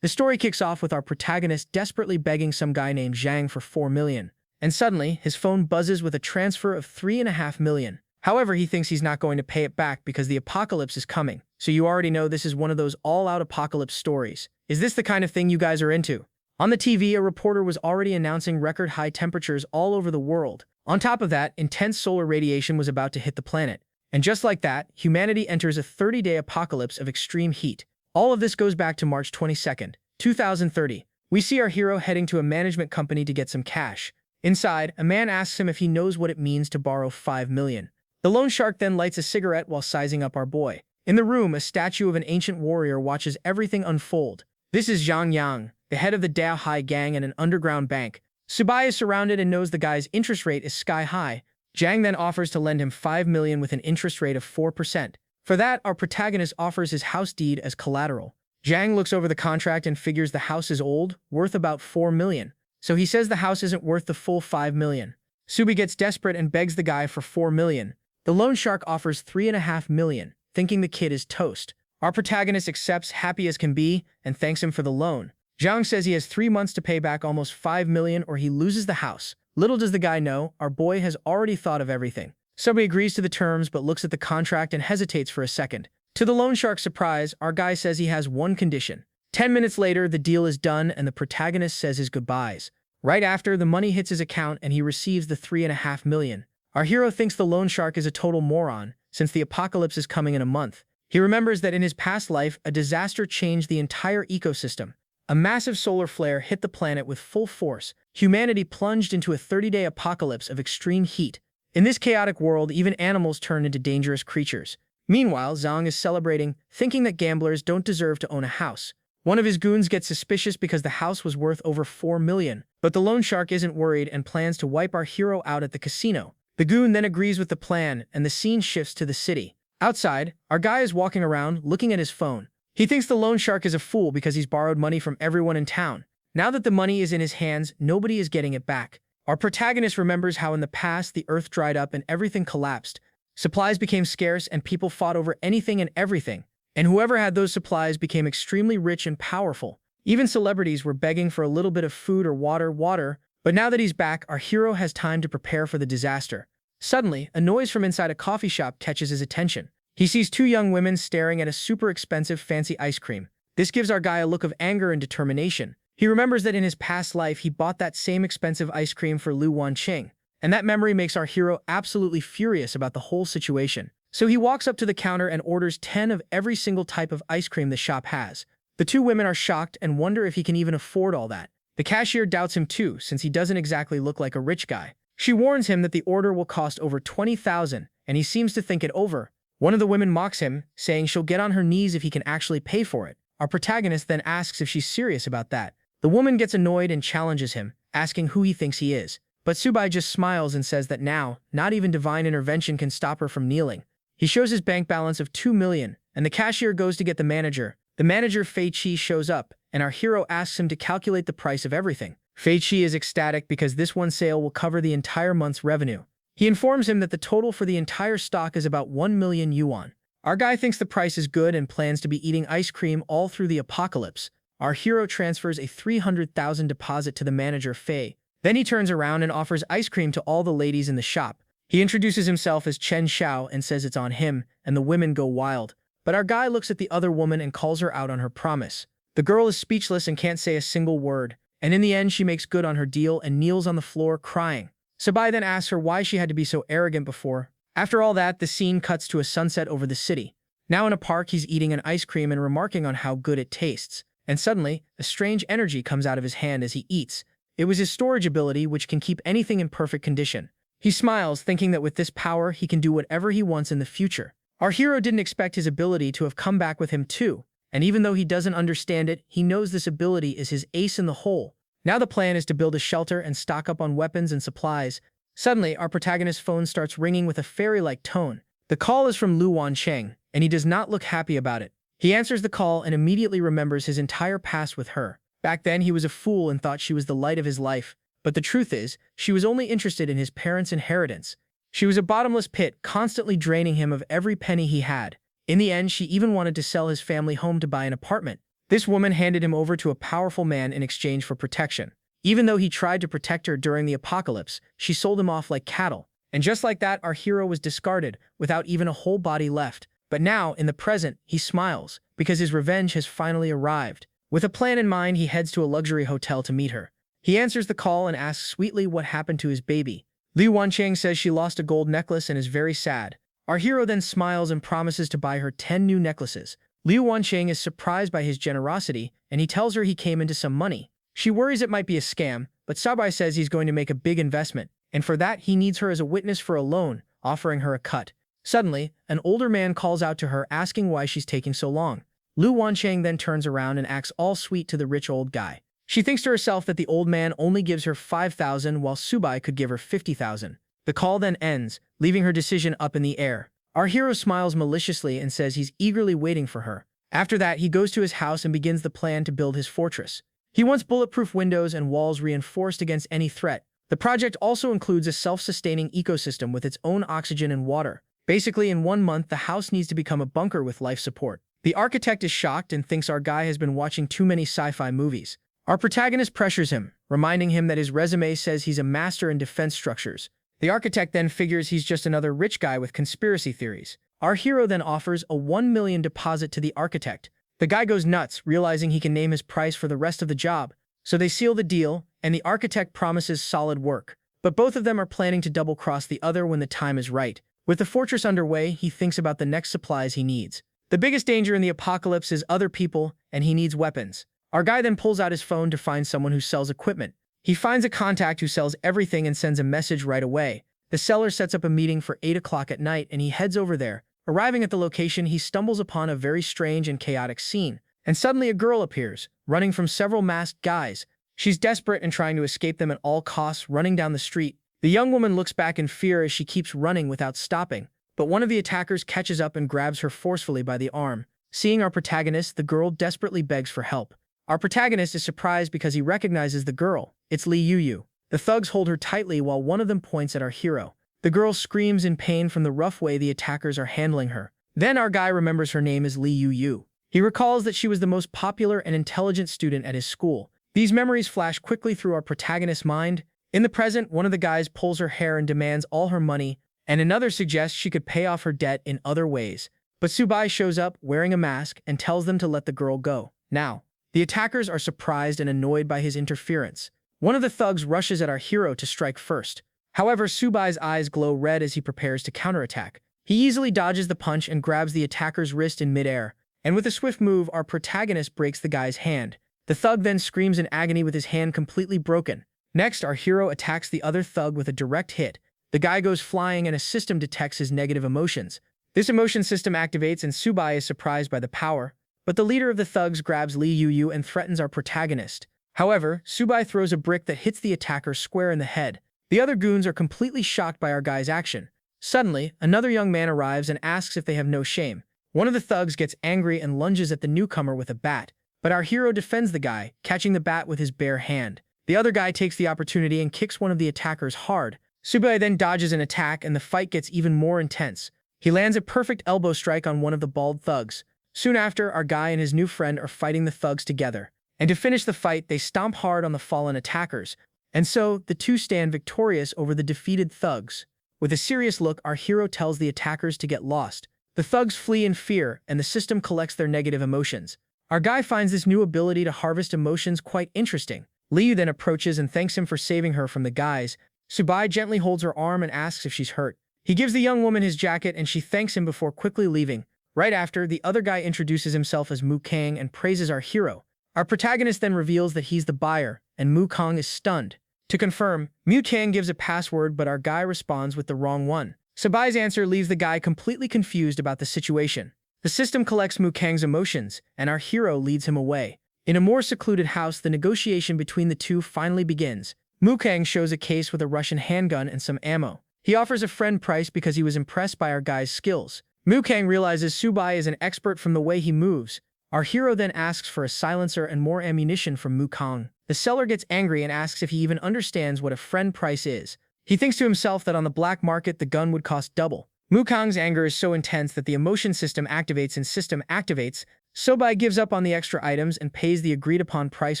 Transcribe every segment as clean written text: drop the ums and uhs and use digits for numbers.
The story kicks off with our protagonist desperately begging some guy named Zhang for 4 million. And suddenly, his phone buzzes with a transfer of 3.5 million. However, he thinks he's not going to pay it back because the apocalypse is coming. So you already know this is one of those all-out apocalypse stories. Is this the kind of thing you guys are into? On the TV, a reporter was already announcing record-high temperatures all over the world. On top of that, intense solar radiation was about to hit the planet. And just like that, humanity enters a 30-day apocalypse of extreme heat. All of this goes back to March 22nd, 2030. We see our hero heading to a management company to get some cash. Inside, a man asks him if he knows what it means to borrow 5 million. The loan shark then lights a cigarette while sizing up our boy. In the room, a statue of an ancient warrior watches everything unfold. This is Zhang Yang, the head of the Dao Hai gang and an underground bank. Subai is surrounded and knows the guy's interest rate is sky high. Zhang then offers to lend him 5 million with an interest rate of 4%. For that, our protagonist offers his house deed as collateral. Zhang looks over the contract and figures the house is old, worth about 4 million. So he says the house isn't worth the full 5 million. Subi gets desperate and begs the guy for 4 million. The loan shark offers 3.5 million, thinking the kid is toast. Our protagonist accepts, happy as can be, and thanks him for the loan. Zhang says he has 3 months to pay back almost 5 million or he loses the house. Little does the guy know, our boy has already thought of everything. Subi agrees to the terms but looks at the contract and hesitates for a second. To the loan shark's surprise, our guy says he has one condition. 10 minutes later, the deal is done and the protagonist says his goodbyes. Right after, the money hits his account and he receives the 3.5 million. Our hero thinks the loan shark is a total moron, since the apocalypse is coming in a month. He remembers that in his past life, a disaster changed the entire ecosystem. A massive solar flare hit the planet with full force. Humanity plunged into a 30-day apocalypse of extreme heat. In this chaotic world, even animals turn into dangerous creatures. Meanwhile, Zhang is celebrating, thinking that gamblers don't deserve to own a house. One of his goons gets suspicious because the house was worth over 4 million. But the loan shark isn't worried and plans to wipe our hero out at the casino. The goon then agrees with the plan, and the scene shifts to the city. Outside, our guy is walking around, looking at his phone. He thinks the loan shark is a fool because he's borrowed money from everyone in town. Now that the money is in his hands, nobody is getting it back. Our protagonist remembers how in the past the earth dried up and everything collapsed. Supplies became scarce and people fought over anything and everything. And whoever had those supplies became extremely rich and powerful. Even celebrities were begging for a little bit of food or water. But now that he's back, our hero has time to prepare for the disaster. Suddenly, a noise from inside a coffee shop catches his attention. He sees 2 young women staring at a super expensive fancy ice cream. This gives our guy a look of anger and determination. He remembers that in his past life, he bought that same expensive ice cream for Lu Wanqing. And that memory makes our hero absolutely furious about the whole situation. So he walks up to the counter and orders 10 of every single type of ice cream the shop has. The 2 women are shocked and wonder if he can even afford all that. The cashier doubts him too, since he doesn't exactly look like a rich guy. She warns him that the order will cost over 20,000, and he seems to think it over. One of the women mocks him, saying she'll get on her knees if he can actually pay for it. Our protagonist then asks if she's serious about that. The woman gets annoyed and challenges him, asking who he thinks he is. But Subai just smiles and says that now, not even divine intervention can stop her from kneeling. He shows his bank balance of 2 million, and the cashier goes to get the manager. The manager, Fei Qi, shows up, and our hero asks him to calculate the price of everything. Fei Qi is ecstatic because this one sale will cover the entire month's revenue. He informs him that the total for the entire stock is about 1 million yuan. Our guy thinks the price is good and plans to be eating ice cream all through the apocalypse. Our hero transfers a 300,000 deposit to the manager, Fei. Then he turns around and offers ice cream to all the ladies in the shop. He introduces himself as Chen Xiao and says it's on him, and the women go wild. But our guy looks at the other woman and calls her out on her promise. The girl is speechless and can't say a single word, and in the end she makes good on her deal and kneels on the floor crying. Sabai then asks her why she had to be so arrogant before. After all that, the scene cuts to a sunset over the city. Now in a park, he's eating an ice cream and remarking on how good it tastes. And suddenly, a strange energy comes out of his hand as he eats. It was his storage ability, which can keep anything in perfect condition. He smiles, thinking that with this power, he can do whatever he wants in the future. Our hero didn't expect his ability to have come back with him too, and even though he doesn't understand it, he knows this ability is his ace in the hole. Now the plan is to build a shelter and stock up on weapons and supplies. Suddenly, our protagonist's phone starts ringing with a fairy-like tone. The call is from Lu Wanqing, and he does not look happy about it. He answers the call and immediately remembers his entire past with her. Back then, he was a fool and thought she was the light of his life. But the truth is, she was only interested in his parents' inheritance. She was a bottomless pit, constantly draining him of every penny he had. In the end, she even wanted to sell his family home to buy an apartment. This woman handed him over to a powerful man in exchange for protection. Even though he tried to protect her during the apocalypse, she sold him off like cattle. And just like that, our hero was discarded, without even a whole body left. But now, in the present, he smiles, because his revenge has finally arrived. With a plan in mind, he heads to a luxury hotel to meet her. He answers the call and asks sweetly what happened to his baby. Li Wancheng says she lost a gold necklace and is very sad. Our hero then smiles and promises to buy her 10 new necklaces. Liu Wancheng is surprised by his generosity, and he tells her he came into some money. She worries it might be a scam, but Sabai says he's going to make a big investment, and for that he needs her as a witness for a loan, offering her a cut. Suddenly, an older man calls out to her asking why she's taking so long. Liu Wancheng then turns around and acts all sweet to the rich old guy. She thinks to herself that the old man only gives her 5,000 while Subai could give her 50,000. The call then ends, leaving her decision up in the air. Our hero smiles maliciously and says he's eagerly waiting for her. After that, he goes to his house and begins the plan to build his fortress. He wants bulletproof windows and walls reinforced against any threat. The project also includes a self-sustaining ecosystem with its own oxygen and water. Basically, in 1 month, the house needs to become a bunker with life support. The architect is shocked and thinks our guy has been watching too many sci-fi movies. Our protagonist pressures him, reminding him that his resume says he's a master in defense structures. The architect then figures he's just another rich guy with conspiracy theories. Our hero then offers a 1 million deposit to the architect. The guy goes nuts, realizing he can name his price for the rest of the job. So they seal the deal, and the architect promises solid work. But both of them are planning to double-cross the other when the time is right. With the fortress underway, he thinks about the next supplies he needs. The biggest danger in the apocalypse is other people, and he needs weapons. Our guy then pulls out his phone to find someone who sells equipment. He finds a contact who sells everything and sends a message right away. The seller sets up a meeting for 8 o'clock at night, and he heads over there. Arriving at the location, he stumbles upon a very strange and chaotic scene. And suddenly a girl appears, running from several masked guys. She's desperate and trying to escape them at all costs, running down the street. The young woman looks back in fear as she keeps running without stopping. But one of the attackers catches up and grabs her forcefully by the arm. Seeing our protagonist, the girl desperately begs for help. Our protagonist is surprised because he recognizes the girl. It's Li Yuyu. The thugs hold her tightly while one of them points at our hero. The girl screams in pain from the rough way the attackers are handling her. Then our guy remembers her name is Li Yuyu. He recalls that she was the most popular and intelligent student at his school. These memories flash quickly through our protagonist's mind. In the present, one of the guys pulls her hair and demands all her money, and another suggests she could pay off her debt in other ways. But Subai shows up wearing a mask and tells them to let the girl go. Now, the attackers are surprised and annoyed by his interference. One of the thugs rushes at our hero to strike first. However, Subai's eyes glow red as he prepares to counterattack. He easily dodges the punch and grabs the attacker's wrist in midair. And with a swift move, our protagonist breaks the guy's hand. The thug then screams in agony with his hand completely broken. Next, our hero attacks the other thug with a direct hit. The guy goes flying and a system detects his negative emotions. This emotion system activates and Subai is surprised by the power. But the leader of the thugs grabs Li Yuyu and threatens our protagonist. However, Subai throws a brick that hits the attacker square in the head. The other goons are completely shocked by our guy's action. Suddenly, another young man arrives and asks if they have no shame. One of the thugs gets angry and lunges at the newcomer with a bat. But our hero defends the guy, catching the bat with his bare hand. The other guy takes the opportunity and kicks one of the attackers hard. Subai then dodges an attack and the fight gets even more intense. He lands a perfect elbow strike on one of the bald thugs. Soon after, our guy and his new friend are fighting the thugs together. And to finish the fight, they stomp hard on the fallen attackers. And so, the two stand victorious over the defeated thugs. With a serious look, our hero tells the attackers to get lost. The thugs flee in fear, and the system collects their negative emotions. Our guy finds this new ability to harvest emotions quite interesting. Liu then approaches and thanks him for saving her from the guys. Subai gently holds her arm and asks if she's hurt. He gives the young woman his jacket and she thanks him before quickly leaving. Right after, the other guy introduces himself as Mu Kang and praises our hero. Our protagonist then reveals that he's the buyer, and Mu Kang is stunned. To confirm, Mu Kang gives a password but our guy responds with the wrong one. Subai's answer leaves the guy completely confused about the situation. The system collects Mu Kang's emotions, and our hero leads him away. In a more secluded house, the negotiation between the two finally begins. Mu Kang shows a case with a Russian handgun and some ammo. He offers a friend price because he was impressed by our guy's skills. Mu Kang realizes Subai is an expert from the way he moves. Our hero then asks for a silencer and more ammunition from Mu Kang. The seller gets angry and asks if he even understands what a friend price is. He thinks to himself that on the black market the gun would cost double. Mu Kang's anger is so intense that the emotion system activates and system activates. Sobai gives up on the extra items and pays the agreed-upon price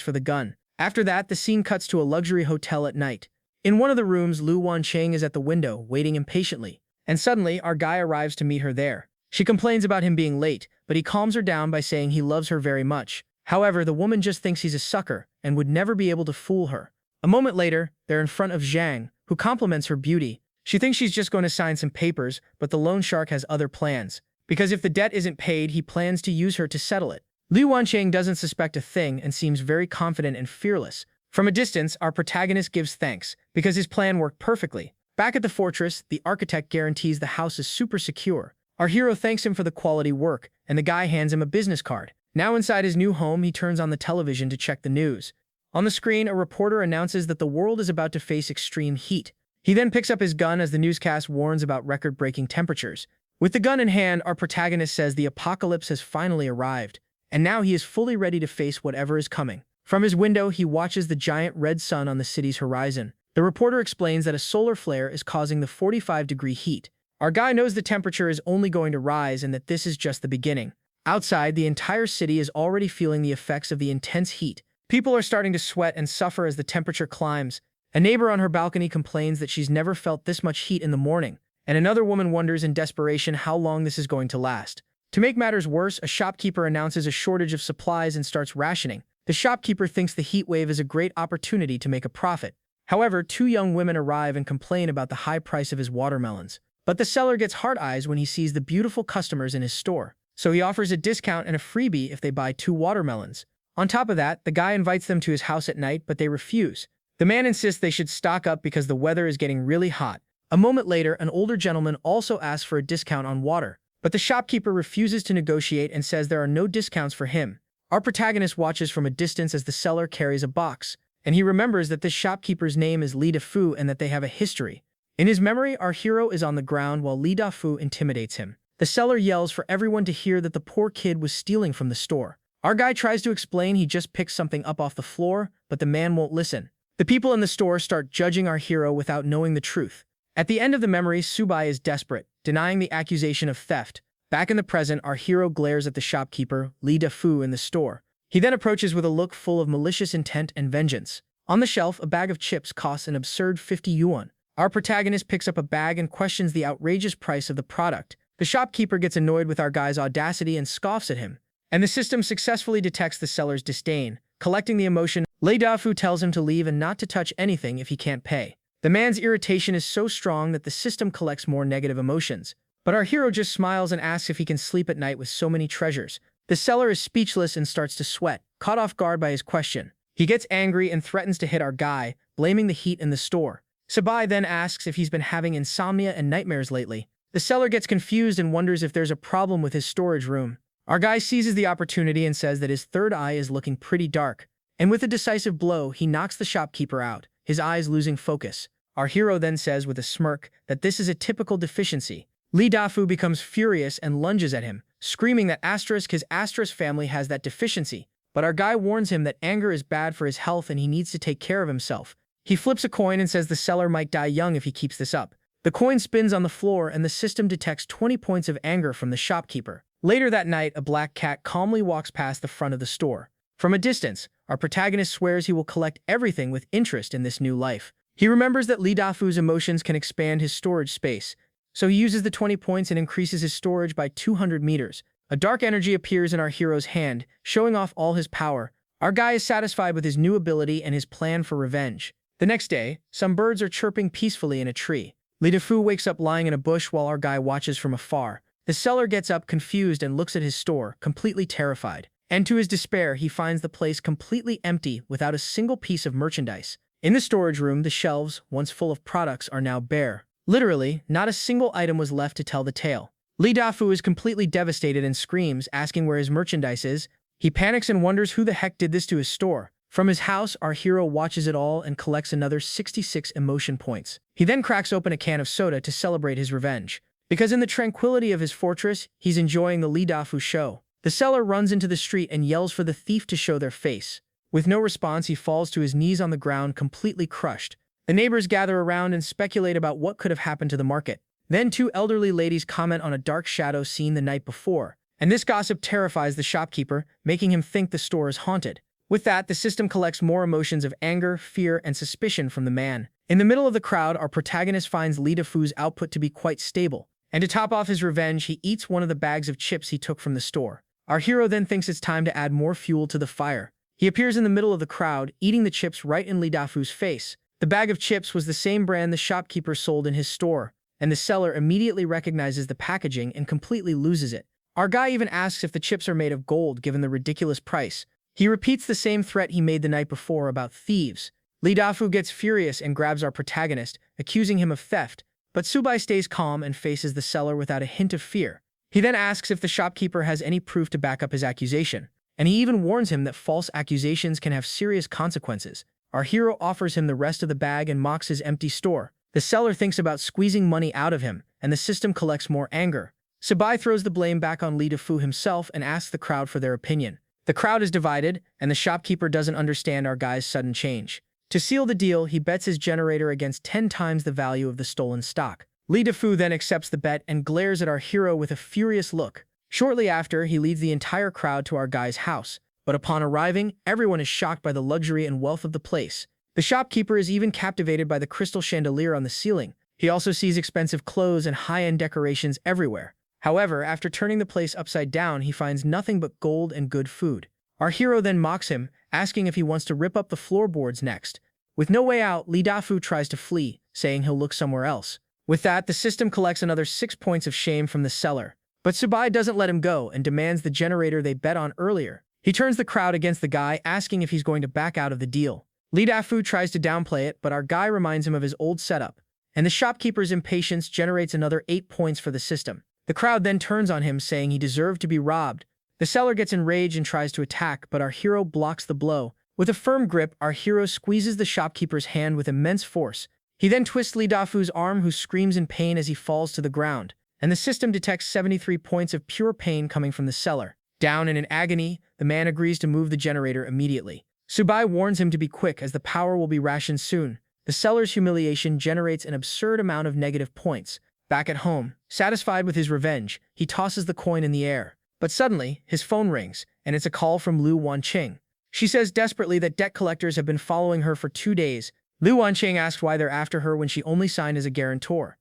for the gun. After that, the scene cuts to a luxury hotel at night. In one of the rooms, Lu Wancheng is at the window, waiting impatiently. And suddenly, our guy arrives to meet her there. She complains about him being late, but he calms her down by saying he loves her very much. However, the woman just thinks he's a sucker and would never be able to fool her. A moment later, they're in front of Zhang, who compliments her beauty. She thinks she's just going to sign some papers, but the loan shark has other plans. Because if the debt isn't paid, he plans to use her to settle it. Lu Wancheng doesn't suspect a thing and seems very confident and fearless. From a distance, our protagonist gives thanks, because his plan worked perfectly. Back at the fortress, the architect guarantees the house is super secure. Our hero thanks him for the quality work, and the guy hands him a business card. Now inside his new home, he turns on the television to check the news. On the screen, a reporter announces that the world is about to face extreme heat. He then picks up his gun as the newscast warns about record-breaking temperatures. With the gun in hand, our protagonist says the apocalypse has finally arrived, and now he is fully ready to face whatever is coming. From his window, he watches the giant red sun on the city's horizon. The reporter explains that a solar flare is causing the 45-degree heat. Our guy knows the temperature is only going to rise and that this is just the beginning. Outside, the entire city is already feeling the effects of the intense heat. People are starting to sweat and suffer as the temperature climbs. A neighbor on her balcony complains that she's never felt this much heat in the morning, and another woman wonders in desperation how long this is going to last. To make matters worse, a shopkeeper announces a shortage of supplies and starts rationing. The shopkeeper thinks the heat wave is a great opportunity to make a profit. However, two young women arrive and complain about the high price of his watermelons. But the seller gets hard eyes when he sees the beautiful customers in his store. So he offers a discount and a freebie if they buy 2 watermelons. On top of that, the guy invites them to his house at night, but they refuse. The man insists they should stock up because the weather is getting really hot. A moment later, an older gentleman also asks for a discount on water. But the shopkeeper refuses to negotiate and says there are no discounts for him. Our protagonist watches from a distance as the seller carries a box, and he remembers that this shopkeeper's name is Li Dafu and that they have a history. In his memory, our hero is on the ground while Li Dafu intimidates him. The seller yells for everyone to hear that the poor kid was stealing from the store. Our guy tries to explain he just picked something up off the floor, but the man won't listen. The people in the store start judging our hero without knowing the truth. At the end of the memory, Subai is desperate, denying the accusation of theft. Back in the present, our hero glares at the shopkeeper, Li Dafu, in the store. He then approaches with a look full of malicious intent and vengeance. On the shelf, a bag of chips costs an absurd 50 yuan. Our protagonist picks up a bag and questions the outrageous price of the product. The shopkeeper gets annoyed with our guy's audacity and scoffs at him. And the system successfully detects the seller's disdain. Collecting the emotion, Li Dafu tells him to leave and not to touch anything if he can't pay. The man's irritation is so strong that the system collects more negative emotions. But our hero just smiles and asks if he can sleep at night with so many treasures. The seller is speechless and starts to sweat, caught off guard by his question. He gets angry and threatens to hit our guy, blaming the heat in the store. Sabai then asks if he's been having insomnia and nightmares lately. The seller gets confused and wonders if there's a problem with his storage room. Our guy seizes the opportunity and says that his third eye is looking pretty dark. And with a decisive blow, he knocks the shopkeeper out, his eyes losing focus. Our hero then says with a smirk that this is a typical deficiency. Li Dafu becomes furious and lunges at him, screaming that his asterisk family has that deficiency. But our guy warns him that anger is bad for his health and he needs to take care of himself. He flips a coin and says the seller might die young if he keeps this up. The coin spins on the floor and the system detects 20 points of anger from the shopkeeper. Later that night, a black cat calmly walks past the front of the store. From a distance, our protagonist swears he will collect everything with interest in this new life. He remembers that Li Dafu's emotions can expand his storage space, so he uses the 20 points and increases his storage by 200 meters. A dark energy appears in our hero's hand, showing off all his power. Our guy is satisfied with his new ability and his plan for revenge. The next day, some birds are chirping peacefully in a tree. Li Dafu wakes up lying in a bush while our guy watches from afar. The seller gets up confused and looks at his store, completely terrified. And to his despair, he finds the place completely empty without a single piece of merchandise. In the storage room, the shelves, once full of products, are now bare. Literally, not a single item was left to tell the tale. Li Dafu is completely devastated and screams, asking where his merchandise is. He panics and wonders who the heck did this to his store. From his house, our hero watches it all and collects another 66 emotion points. He then cracks open a can of soda to celebrate his revenge. Because in the tranquility of his fortress, he's enjoying the Li Dafu show. The seller runs into the street and yells for the thief to show their face. With no response, he falls to his knees on the ground, completely crushed. The neighbors gather around and speculate about what could have happened to the market. Then 2 elderly ladies comment on a dark shadow seen the night before. and this gossip terrifies the shopkeeper, making him think the store is haunted. With that, the system collects more emotions of anger, fear, and suspicion from the man. In the middle of the crowd, our protagonist finds Li Defu's output to be quite stable, and to top off his revenge, he eats one of the bags of chips he took from the store. Our hero then thinks it's time to add more fuel to the fire. He appears in the middle of the crowd, eating the chips right in Li Defu's face. The bag of chips was the same brand the shopkeeper sold in his store, and the seller immediately recognizes the packaging and completely loses it. Our guy even asks if the chips are made of gold given the ridiculous price. He repeats the same threat he made the night before about thieves. Li Defu gets furious and grabs our protagonist, accusing him of theft, but Subai stays calm and faces the seller without a hint of fear. He then asks if the shopkeeper has any proof to back up his accusation, and he even warns him that false accusations can have serious consequences. Our hero offers him the rest of the bag and mocks his empty store. The seller thinks about squeezing money out of him, and the system collects more anger. Subai throws the blame back on Li Defu himself and asks the crowd for their opinion. The crowd is divided, and the shopkeeper doesn't understand our guy's sudden change. To seal the deal, he bets his generator against 10 times the value of the stolen stock. Li Defu then accepts the bet and glares at our hero with a furious look. Shortly after, he leads the entire crowd to our guy's house, but upon arriving, everyone is shocked by the luxury and wealth of the place. The shopkeeper is even captivated by the crystal chandelier on the ceiling. He also sees expensive clothes and high-end decorations everywhere. However, after turning the place upside down, he finds nothing but gold and good food. Our hero then mocks him, asking if he wants to rip up the floorboards next. With no way out, Li Defu tries to flee, saying he'll look somewhere else. With that, the system collects another 6 points of shame from the seller. But Subai doesn't let him go and demands the generator they bet on earlier. He turns the crowd against the guy, asking if he's going to back out of the deal. Li Defu tries to downplay it, but our guy reminds him of his old setup, and the shopkeeper's impatience generates another 8 points for the system. The crowd then turns on him, saying he deserved to be robbed. The seller gets enraged and tries to attack, but our hero blocks the blow. With a firm grip, our hero squeezes the shopkeeper's hand with immense force. He then twists Li Defu's arm, who screams in pain as he falls to the ground, and the system detects 73 points of pure pain coming from the seller. Down and in agony, the man agrees to move the generator immediately. Subai warns him to be quick as the power will be rationed soon. The seller's humiliation generates an absurd amount of negative points. Back at home, satisfied with his revenge, he tosses the coin in the air. But suddenly, his phone rings, and it's a call from Lu Wanqing. She says desperately that debt collectors have been following her for 2 days. Lu Wanqing asks why they're after her when she only signed as a guarantor.